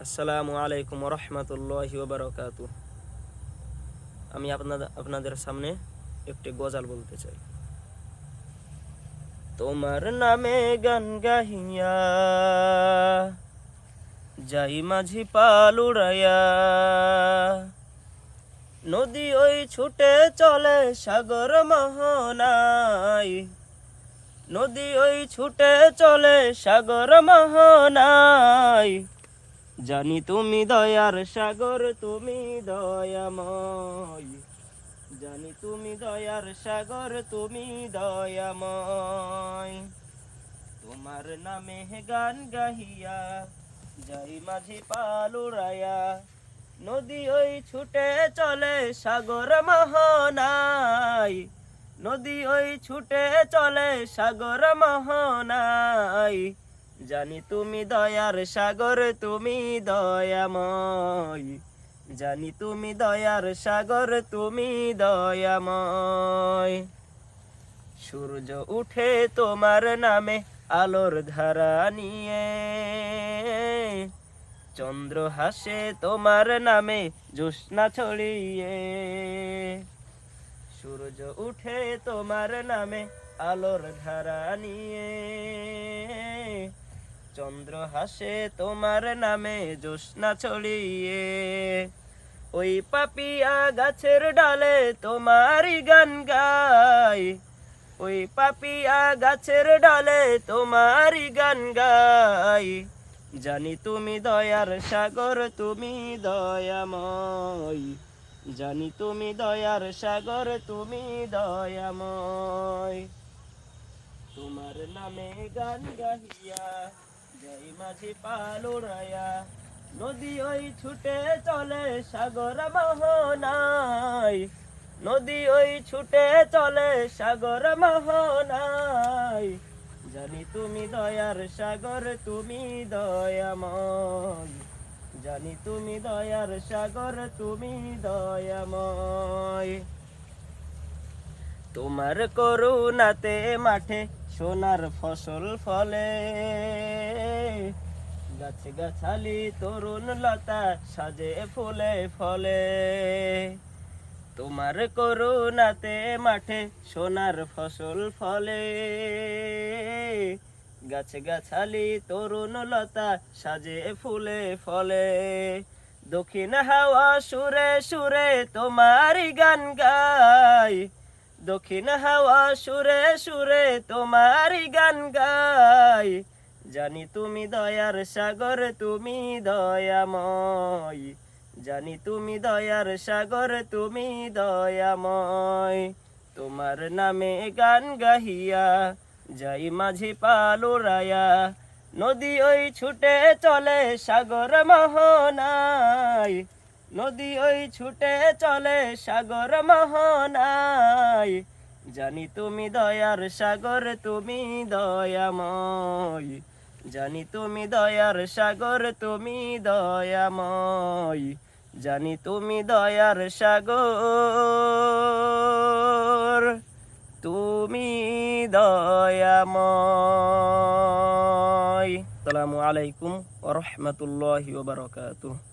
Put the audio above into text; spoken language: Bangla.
আসসালামু আলাইকুম রহমতুল্লাহি ওবারাকাতুহ। আমি আপনাদের সামনে একটি গজাল বলতে চাই। তোমার নামে গান গাহিয়া যাই মাঝি পাল উড়াইয়া, নদী ওই ছুটে চলে সাগর মোহনায়, নদী ওই ছুটে চলে সাগর মোহনায়। জানি তুমি দয়ার সাগর, তুমি দয়াময়, জানি তুমি দয়ার সাগর, তুমি দয়াময়। তোমার নামে গান গাহিয়া যাই মাঝি পাল উড়াইয়া, নদী ওই ছুটে চলে সাগর মোহনায়, নদী ওই ছুটে চলে সাগর মোহনায়। জানি তুমি দয়ার সাগর, তুমি দয়াময়, জানি তুমি দয়ার সাগর, তুমি দয়াময়। সূর্য উঠে তোমার নামে আলোর ধারা নিয়ে, চন্দ্র হাসে তোমার নামে জ্যোৎস্না ছড়িয়ে। সূর্য উঠে তোমার নামে আলোর ধারা নিয়ে, চন্দ্র হাসে তোমার নামে জ্যোৎস্না ছড়িয়ে। ওই পাপিয়া গাছের ডালে তোমারই গান গায়, ওই পাপিয়া গাছের ডালে তোমারই গান গায়। জানি তুমি দয়ার সাগর, তুমি দয়াময়, জানি তুমি দয়ার সাগর, তুমি দয়াময়। তোমার নামে গান গাহিয়া যাই মাঝি পাল উড়াইয়া, নদী ওই ছুটে চলে সাগর মোহনায়, নদী ওই ছুটে চলে সাগর মোহনায়। জানি তুমি দয়ার সাগর, তুমি দয়াময়, জানি তুমি দয়ার সাগর, তুমি দয়াময়। তোমার করুণাতে মাঠে সোনার ফসল ফলে, গাছে গাছালি তরুণ লতা সাজে ফুলে ফলে। তোমার করুণাতে মাঠে সোনার ফসল ফলে, গাছে গাছালি তরুণ লতা সাজে ফুলে ফলে। দক্ষিণ হাওয়া সুরে সুরে তোমারই গান গায়, দক্ষিণ হাওয়া সুরে সুরে তোমারই গান গায়। জানি তুমি দয়ার সাগর, তুমি দয়াময়, জানি তুমি দয়ার সাগর, তুমি দয়াময়। তোমার নামে গান গাহিয়া যাই মাঝি পাল উড়াইয়া, নদী ওই ছুটে চলে সাগর মোহনায়, নদী ওই ছুটে চলে সাগর মোহনায়। জানি তুমি দয়ার সাগর, তুমি দয়াময়, জানি তুমি দয়ার সাগর, তুমি দয়াময়, জানি তুমি দয়ার সাগর, তুমি দয়াময়। আসসালামু আলাইকুম ওয়া রাহমাতুল্লাহি ওয়া বারাকাতুহু।